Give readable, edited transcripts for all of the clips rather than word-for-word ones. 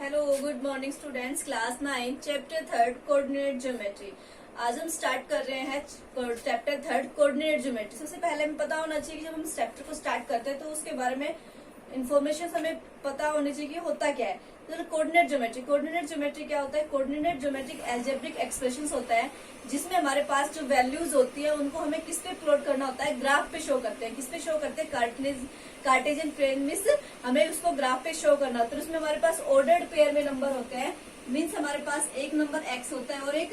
Hello good morning students, class 9 chapter 3 coordinate geometry. आज हम start कर रहे हैं चैप्टर 3 कोऑर्डिनेट ज्योमेट्री। सबसे पहले हमें पता होना चाहिए कि जब हम इस चैप्टर को स्टार्ट करते हैं तो उसके बारे में इन्फॉर्मेशन हमें पता होनी चाहिए कि होता क्या है। तो कोऑर्डिनेट ज्योमेट्री क्या होता है? कोऑर्डिनेट ज्योमेट्रिक अलजेब्रिक एक्सप्रेशंस होता है जिसमें हमारे पास जो वैल्यूज होती है उनको हमें किस पे प्लॉट करना होता है, ग्राफ पे शो करते हैं। किस पे शो करते हैं? कार्टेशियन प्लेन में हमें उसको ग्राफ पे शो करना होता है। उसमें हमारे पास ऑर्डर्ड पेयर में नंबर होते हैं। मीन्स हमारे पास एक नंबर एक्स होता है और एक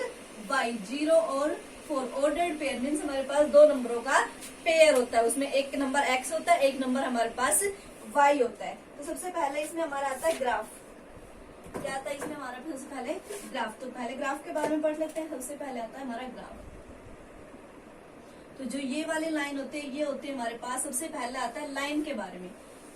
वाई, 0 और 4। ऑर्डर्ड पेयर मीन्स हमारे पास दो नंबरों का पेयर होता है। उसमें एक नंबर एक्स होता है, एक नंबर हमारे पास वाई होता है। तो सबसे पहले इसमें हमारा आता है ग्राफ। क्या आता है इसमें हमारा? सबसे पहले ग्राफ। तो पहले ग्राफ के बारे में पढ़ लेते हैं। सबसे पहले आता है हमारा ग्राफ। तो जो ये वाली लाइन होती है ये होती है हमारे पास। सबसे पहले आता है लाइन के बारे में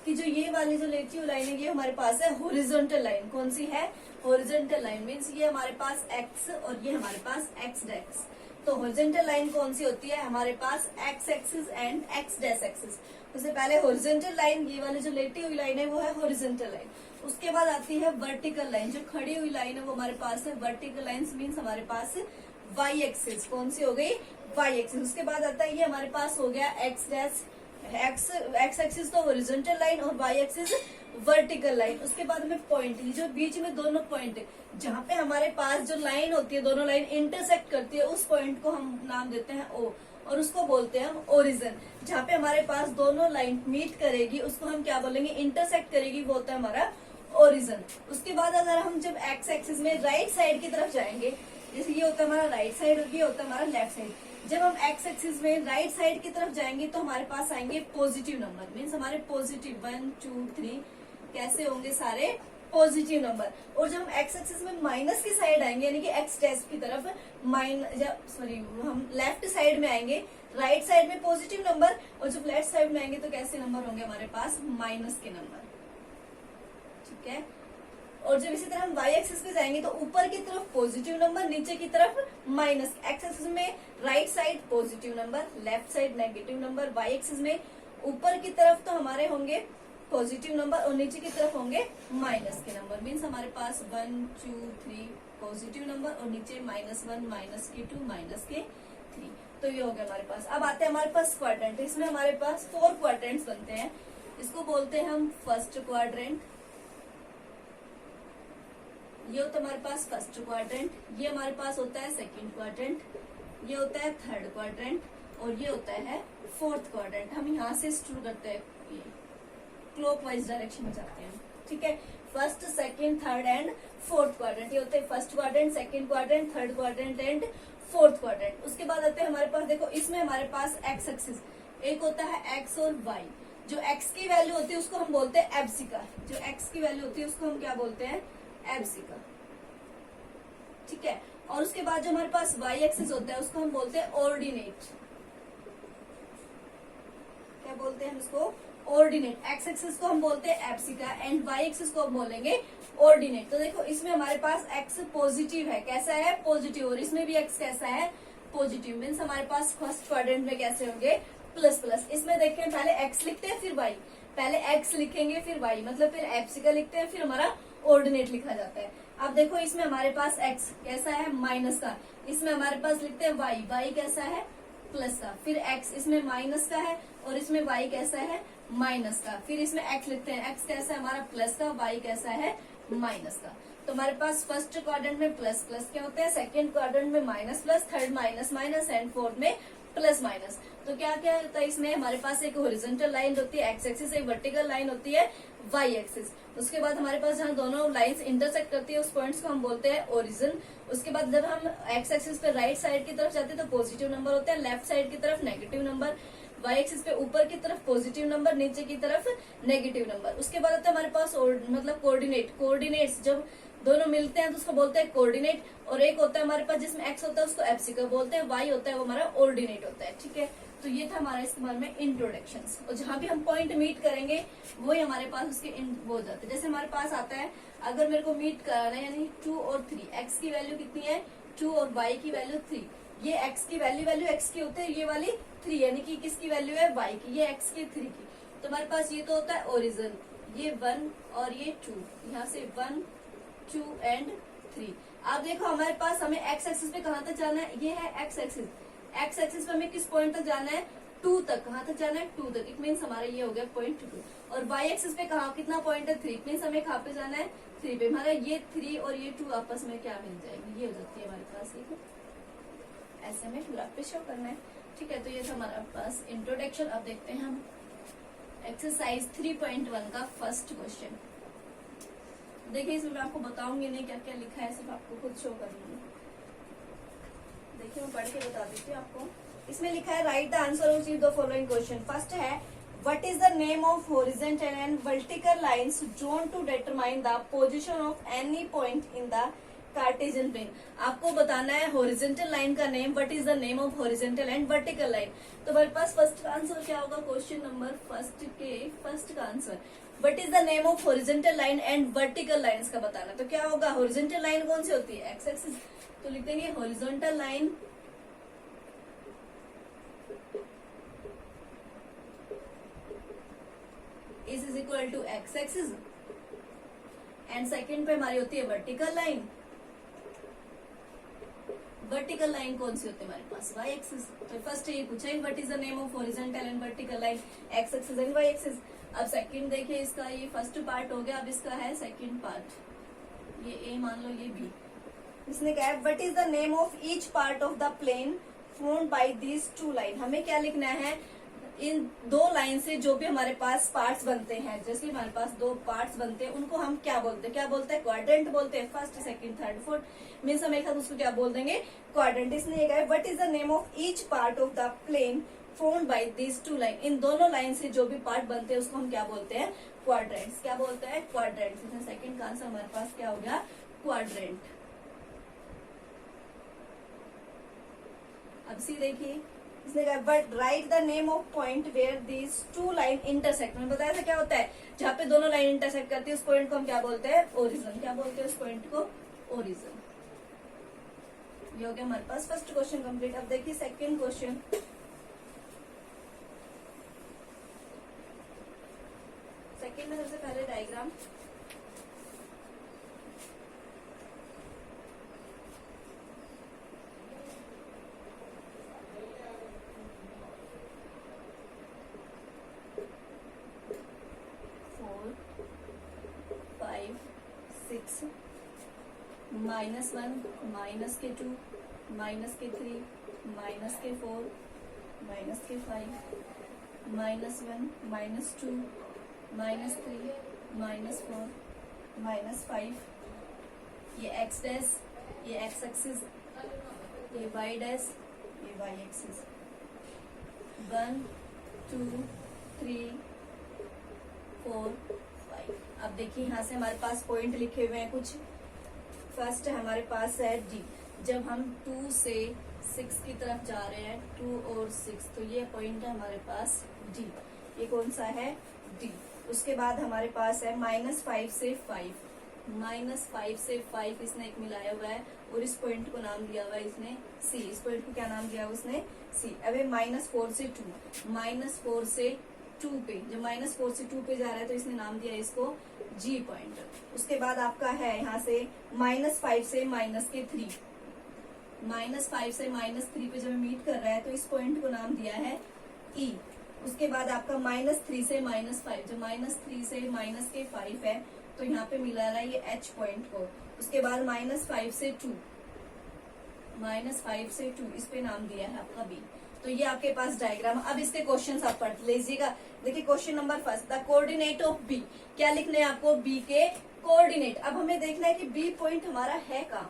कि जो ये वाली जो लेती हुई लाइन है ये हमारे पास है हॉरिजॉन्टल लाइन। कौन सी है? Horizontal line. मीन्स ये हमारे पास एक्स और ये हमारे पास एक्स डैक्स। तो हॉरिजॉन्टल लाइन कौन सी होती है? हमारे पास x axis and x dash axis. उससे पहले हॉरिजॉन्टल लाइन, ये वाली जो लेटी हुई लाइन है वो है हॉरिजॉन्टल लाइन। उसके बाद आती है वर्टिकल लाइन। जो खड़ी हुई लाइन है वो हमारे पास है वर्टिकल लाइन। मीन्स हमारे पास वाई एक्सिस। कौन सी हो गई? Y axis. उसके बाद आता है ये हमारे पास हो गया एक्स डैश एक्स एक्सिस तो हॉरिजॉन्टल लाइन और वाई एक्सिस वर्टिकल लाइन। उसके बाद हमें पॉइंट, जो बीच में दोनों पॉइंट जहाँ पे हमारे पास जो लाइन होती है दोनों लाइन इंटरसेक्ट करती है उस पॉइंट को हम नाम देते हैं ओ और उसको बोलते हैं हम ओरिजिन। जहाँ पे हमारे पास दोनों लाइन मीट करेगी उसको हम क्या बोलेंगे? इंटरसेक्ट करेगी, वो होता है हमारा ओरिजिन। उसके बाद अगर हम जब एक्स एक्सिस में राइट साइड की तरफ जाएंगे, जैसे ये होता है हमारा राइट साइड और ये होता है हमारा लेफ्ट साइड। जब हम एक्स एक्सिस में राइट साइड की तरफ जाएंगे तो हमारे पास आएंगे पॉजिटिव नंबर। मीन्स हमारे पॉजिटिव 1 2 3 कैसे होंगे? सारे पॉजिटिव नंबर। और जब हम एक्स एक्सिस में माइनस की साइड आएंगे यानी कि एक्स डैश की तरफ हम लेफ्ट साइड में आएंगे, राइट साइड में पॉजिटिव नंबर और जब लेफ्ट साइड में आएंगे तो कैसे नंबर होंगे हमारे पास? माइनस के नंबर। ठीक है। और जब इसी तरह हम वाई एक्सिस पे जाएंगे तो ऊपर की तरफ पॉजिटिव नंबर, नीचे की तरफ माइनस। एक्स एक्सिस में right side positive number, left side negative number. Y axis में ऊपर की तरफ तो हमारे होंगे पॉजिटिव नंबर और नीचे की तरफ होंगे माइनस के नंबर। मीन्स हमारे पास 1 2 3 पॉजिटिव नंबर और नीचे -1 -2 -3। तो ये हो गया हमारे पास। अब आते हैं हमारे पास क्वाड्रेंट। इसमें हमारे पास 4 क्वाड्रेंट्स बनते हैं। इसको बोलते हैं हम फर्स्ट क्वाड्रेंट। ये होता है हमारे पास फर्स्ट क्वाड्रेंट। ये हमारे पास होता है सेकंड क्वाड्रेंट। ये होता है थर्ड क्वाड्रेंट और ये होता है फोर्थ क्वाड्रेंट। हम यहाँ से शुरू करते हैं, ये क्लॉकवाइज डायरेक्शन में जाते हैं। ठीक है। First second third and fourth quadrant. ये होते हैं first quadrant, second quadrant, third quadrant and fourth quadrant. उसके बाद आते हैं हमारे पास, देखो इसमें हमारे पास एक्स एक्सिस एक होता है एक्स और वाई। जो एक्स की वैल्यू होती है उसको हम बोलते हैं एब्सिका। जो एक्स की वैल्यू होती है उसको हम क्या बोलते हैं? एब्सिका। ठीक है। और उसके बाद जो हमारे पास वाई एक्सिस होता है उसको हम बोलते हैं ऑर्डिनेट। क्या बोलते हैं हम इसको? ऑर्डिनेट। एक्स एक्सिस को हम बोलते हैं एब्सिका एंड वाई एक्सिस को हम बोलेंगे ऑर्डिनेट। तो देखो इसमें हमारे पास एक्स पॉजिटिव है। कैसा है? पॉजिटिव। और इसमें भी एक्स कैसा है? पॉजिटिव। मीन्स हमारे पास फर्स्ट क्वाड्रेंट में कैसे होंगे? Plus plus. इसमें देखें पहले एक्स लिखते हैं फिर वाई, पहले एक्स लिखेंगे फिर वाई, मतलब फिर एब्सिका लिखते हैं फिर हमारा ऑर्डिनेट लिखा जाता है। अब देखो इसमें हमारे पास एक्स कैसा है? माइनस का। इसमें हमारे पास लिखते हैं वाई, वाई कैसा है? प्लस का। फिर एक्स इसमें माइनस का है और इसमें वाई कैसा है? माइनस का। फिर इसमें एक्स लिखते हैं, एक्स कैसा है हमारा? प्लस का, वाई कैसा है? माइनस का। तो हमारे पास फर्स्ट क्वाड्रेंट में प्लस प्लस क्या होते हैं, सेकंड क्वाड्रेंट में minus plus, third minus minus and fourth में प्लस माइनस। तो क्या क्या होता है इसमें? हमारे पास एक हॉरिजॉन्टल लाइन होती है एक्स एक्सिस, एक वर्टिकल लाइन होती है वाई एक्सिस। उसके बाद हमारे पास जहाँ दोनों लाइंस इंटरसेक्ट करती है उस पॉइंट्स को हम बोलते हैं ओरिजिन। उसके बाद जब हम एक्स एक्सिस पे राइट साइड की तरफ जाते हैं तो पॉजिटिव नंबर होते हैं, लेफ्ट साइड की तरफ नेगेटिव नंबर, वाई एक्सिस पे ऊपर की तरफ पॉजिटिव नंबर, नीचे की तरफ नेगेटिव नंबर। उसके बाद आता है हमारे पास मतलब कोऑर्डिनेट। कोऑर्डिनेट्स जब दोनों मिलते हैं तो उसको बोलते हैं कोऑर्डिनेट। और एक होता है हमारे पास जिसमें एक्स होता है उसको एब्सिका बोलते हैं, वाई होता है वो हमारा ऑर्डिनेट होता है। ठीक है। तो ये था हमारा इसके बारे में इंट्रोडक्शंस। और जहां भी हम पॉइंट मीट करेंगे वही हमारे पास उसके वो हो जाते हैं। जैसे हमारे पास आता है अगर मेरे को मीट कराना है यानी 2 और 3, एक्स की वैल्यू कितनी है? 2 और वाई की वैल्यू 3। ये एक्स की वैल्यू एक्स की होती है, ये वाली 3 यानी कि किसकी वैल्यू है? वाई की। ये एक्स की 3 की। तो हमारे पास ये तो होता है ओरिजिन, ये 1 और ये 2, यहाँ से 1 2 एंड 3। अब देखो हमारे पास हमें एक्स एक्सिस पे कहाँ तक जाना है, ये है एक्स एक्सिस। एक्स एक्सिस पे हमें किस पॉइंट तक जाना है, 2 तक। कहाँ तक जाना है, 2 तक। इट मीन्स हमारा ये हो गया पॉइंट 2। और वाई एक्सिस पे कहाँ कितना पॉइंट है, 3। इट मीन्स हमें कहाँ पे जाना है, 3 पे। हमारा ये 3 और ये 2 आपस में क्या मिल जाएगी, ये हो जाती है हमारे पास। ऐसे में ग्राफ पे शो करना है, ठीक है। तो ये था हमारे पास इंट्रोडक्शन। अब देखते हैं हम एक्सरसाइज 3.1 का फर्स्ट क्वेश्चन। देखिए इसमें मैं आपको बताऊंगी नहीं क्या क्या लिखा है, सिर्फ आपको खुद शो करूंगी। देखिए मैं पढ़ के बता देती हूँ आपको। इसमें लिखा है write the answer of the following question. First है what is the name of horizontal and vertical lines drawn to determine the position of any point in the Cartesian plane. आपको बताना है हॉरिजॉन्टल लाइन का name, what is the name of horizontal and vertical line. तो हमारे पास first का answer क्या होगा, क्वेश्चन नंबर फर्स्ट का answer what is the name of horizontal line and vertical lines का बताना। तो क्या होगा, हॉरिजॉन्टल लाइन कौन सी होती है, एक्स एक्सिस। तो लिख देंगे horizontal line is equal to X axis and second पे हमारी होती है वर्टिकल लाइन। वर्टिकल लाइन कौन सी होती है हमारे पास, वाई एक्सिस। तो फर्स्ट ये पूछा है what is the name of horizontal and vertical line, X axis and Y axis. अब सेकंड देखिए, इसका ये फर्स्ट पार्ट हो गया, अब इसका है सेकंड पार्ट। ये ए मान लो, ये बी। इसने कहा है what is the name of each part of the plane formed by these 2 line. हमें क्या लिखना है, इन 2 लाइन से जो भी हमारे पास पार्ट्स बनते हैं, जैसे हमारे पास 2 पार्ट्स बनते हैं, उनको हम क्या बोलते हैं, क्या बोलते हैं, क्वाड्रेंट बोलते हैं। First, second, third, fourth means हम एक साथ उसको क्या बोल देंगे, क्वाड्रेंट। इसने ये कहा है what is the name of each part of the plane formed by these 2 line. इन दोनों लाइन से जो भी पार्ट बनते हैं उसको हम क्या बोलते हैं, क्वाड्रेंट्स। क्या बोलते हैं, क्वाड्रेंट्स। इसमें सेकंड का आंसर हमारे पास क्या हो गया, क्वाड्रेंट। अब सी देखिए, इसने कहा but write the name of point where these 2 line intersect. मैंने बताया था क्या होता है, जहाँ पे दोनों लाइन इंटरसेक्ट करती है उस पॉइंट को हम क्या बोलते हैं, ओरिजिन। क्या बोलते हैं उस पॉइंट को, ओरिजिन। ये हो गया हमारे पास फर्स्ट क्वेश्चन कंप्लीट। अब देखिए सेकंड क्वेश्चन। सेकंड में सबसे पहले डायग्राम। -1 -2 -3 -4 -5 -1 -2 -3 -4 -5। ये एक्स डैश, ये एक्स एक्सिस, ये वाई डैश, ये वाई एक्सिस। 1 2 3 4 5। अब देखिए यहाँ से हमारे पास पॉइंट लिखे हुए हैं कुछ। फर्स्ट हमारे पास है डी। जब हम 2 से 6 की तरफ जा रहे हैं, 2 और 6, तो ये पॉइंट है हमारे पास डी। ये कौन सा है, डी। उसके बाद हमारे पास है -5 से 5। -5 से 5 इसने एक मिलाया हुआ है और इस पॉइंट को नाम दिया हुआ है इसने सी। इस पॉइंट को क्या नाम दिया हुआ उसने, सी। अब -4 से 2, -4 से 2 पे, जब -4 से 2 पे जा रहा है तो इसने नाम दिया इसको जी पॉइंट। उसके बाद आपका है यहाँ से -5 से -3। -5 से -3 पे जब मीट कर रहा है तो इस पॉइंट को नाम दिया है ई। उसके बाद आपका -3 से -5, जो -3 से -5 है तो यहाँ पे मिला रहा है ये एच पॉइंट को। उसके बाद -5 से 2, -5 से 2 इस पे नाम दिया है आपका बी। तो ये आपके पास डायग्राम। अब इसके क्वेश्चंस आप पढ़ लीजिएगा। देखिए question number first, the coordinate of B. क्या लिखने हैं आपको, बी के कोऑर्डिनेट। अब हमें देखना है कि बी पॉइंट हमारा है कहाँ,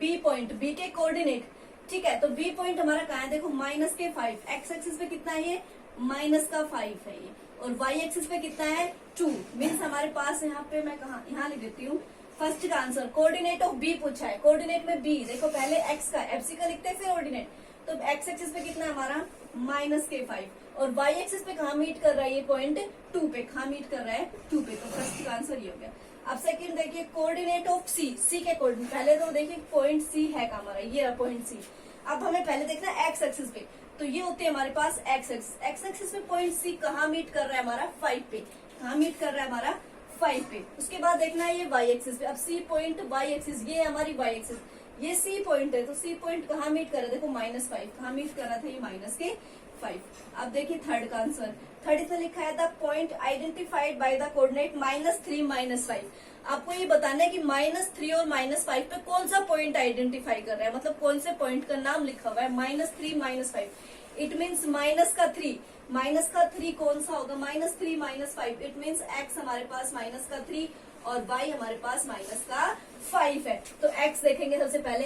बी पॉइंट, बी के कोऑर्डिनेट। ठीक है, तो बी पॉइंट हमारा कहाँ है, देखो -5। एक्स एक्सिस पे कितना है ये, -5 है ये। और वाई एक्सिस पे कितना है, 2। मीन्स हमारे पास यहाँ पे मैं कहा, यहाँ लिख देती हूँ फर्स्ट का आंसर। कोऑर्डिनेट ऑफ बी पूछा है, कोऑर्डिनेट में बी। देखो पहले एक्स का एफसी का लिखते हैं फिर ऑर्डिनेट। तो एक्स एक्सिस पे कितना है हमारा -5 और वाई एक्सिस पे कहाँ मीट कर रहा है ये पॉइंट, 2 पे। कहाँ मीट कर रहा है, 2 पे। तो फर्स्ट का आंसर ये हो गया। अब सेकंड देखिए कोऑर्डिनेट ऑफ सी। सी के कोऑर्डिनेट, पहले तो देखिए पॉइंट सी है कहाँ हमारा, ये रहा पॉइंट सी। अब हमें पहले देखना है एक्स एक्सिस पे, तो ये होते हैं हमारे पास एक्स एक्सिस। एक्स एक्सिस पे पॉइंट सी कहाँ मीट कर रहा है हमारा, 5 पे। कहाँ मीट कर रहा है हमारा, 5 पे। उसके बाद देखना है ये y एक्सिस पे। अब C पॉइंट y एक्सिस, ये हमारी y एक्सिस, ये C पॉइंट है, तो C पॉइंट कहाँ मीट कर रहा है, देखो -5 कहाँ मीट कर रहा था, ये -5। अब देखिए थर्ड का आंसर। थर्ड इसमें लिखा है the point identified by the coordinate -3 -5। आपको ये बताना है कि -3 और -5 पे कौन सा पॉइंट आइडेंटिफाई कर रहा है, मतलब कौन से पॉइंट का नाम लिखा हुआ है -3 -5। इट मीन्स माइनस का 3 कौन सा होगा, -3 -5। इट मीन्स x हमारे पास -3 और y हमारे पास -5 है। तो x देखेंगे सबसे पहले,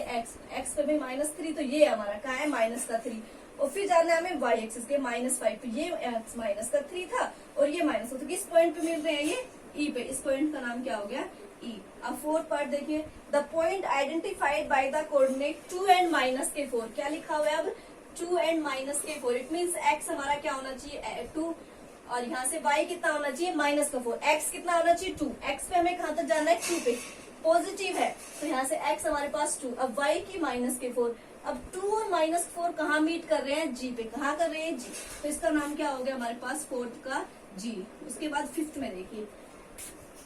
x पे भी -3, तो ये हमारा कहाँ है, -3। और फिर जानना है हमें y एक्सिस के -5 पे, ये -3 था और ये माइनस, तो किस पॉइंट पे मिल रहे हैं, ये E पे। इस पॉइंट का नाम क्या हो गया, E। अब फोर्थ पार्ट देखिए, the point identified by the coordinate 2 and -4। क्या लिखा हुआ है अब, 2 and -4। इट मीन्स x हमारा क्या होना चाहिए, 2, और यहाँ से y कितना होना चाहिए, -4। x कितना होना चाहिए, 2। x पे हमें कहाँ तक जाना है, 2 पे, पॉजिटिव है, तो यहाँ से x हमारे पास 2। अब y की -4। अब 2 और -4 कहाँ मीट कर रहे हैं, G पे। कहाँ कर रहे हैं, G। तो इसका नाम क्या हो गया हमारे पास, फोर्थ का G। उसके बाद फिफ्थ में देखिए,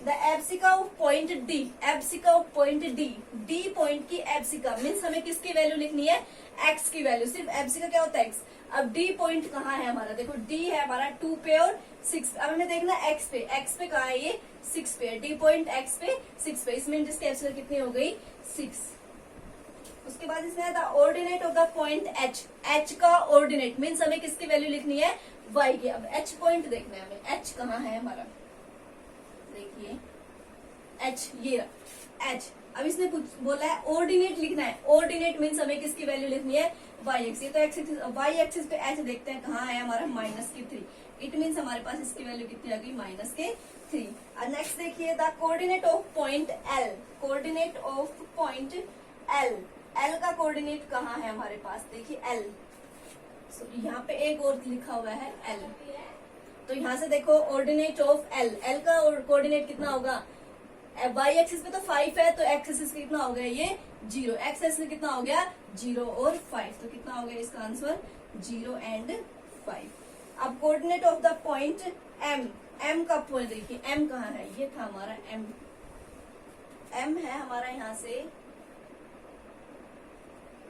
the abscissa of point D, abscissa of point D, D point की एब्सिका मीन्स हमें किसकी वैल्यू लिखनी है, x की वैल्यू। सिर्फ एब्सिका क्या होता है, x। अब D पॉइंट कहाँ है हमारा, देखो D है हमारा 2 पे और 6 पे। अब हमें देखना x पे कहाँ है, ये 6 पे है। D पॉइंट x पे 6 पे, इसमें जिसकी एब्सिका कितनी हो गई, 6। उसके बाद इसमें है the ordinate of the point H का ऑर्डिनेट मीन्स हमें किसकी वैल्यू लिखनी है, y की। अब H पॉइंट देखना है हमें, H कहाँ है हमारा, देखिए H, ये रहा H। अब इसने कुछ बोला है ऑर्डिनेट लिखना है, ऑर्डिनेट मीन्स हमें किसकी वैल्यू लिखनी है, y एक्सिस। तो y एक्सिस पे H देखते हैं कहाँ है हमारा, -3। इट मीन्स हमारे पास इसकी वैल्यू कितनी आ गई, -3। और नेक्स्ट देखिए the coordinate of point L, coordinate of point L, L का कोऑर्डिनेट कहाँ है हमारे पास, देखिए L। यहाँ पे एक और लिखा हुआ है L, तो यहाँ से देखो ऑर्डिनेट ऑफ L, L का कोऑर्डिनेट कितना होगा, y एक्सिस पे तो 5 है, तो x एक्सिस कितना हो गया, ये 0। x एक्सिस कितना हो गया, 0 और 5, तो कितना हो गया इसका आंसर, 0 and 5। अब coordinate of the point M, M का पॉइंट देखिए, M कहाँ है, ये था हमारा M, M है हमारा यहाँ से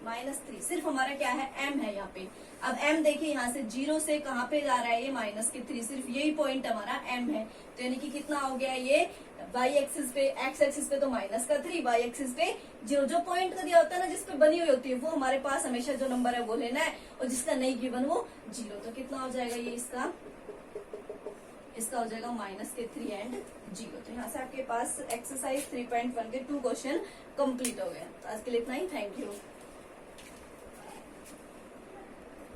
-3। सिर्फ हमारा क्या है, M है यहाँ पे। अब M देखिए यहाँ से 0 से कहाँ पे जा रहा है, ये -3। सिर्फ यही पॉइंट हमारा M है, तो यानी कि कितना हो गया, ये y एक्सिस पे, x एक्सिस पे तो -3, y एक्सिस पे 0। जो पॉइंट का दिया होता है ना, जिसपे बनी हुई होती है, वो हमारे पास हमेशा जो नंबर है वो लेना है, और जिसका नहीं गिवन वो 0। तो कितना हो जाएगा ये, इसका हो जाएगा -3 and 0। तो यहाँ से आपके पास एक्सरसाइज 3.1 के 2 क्वेश्चन कंप्लीट हो गए। तो आज के लिए इतना ही, थैंक यू।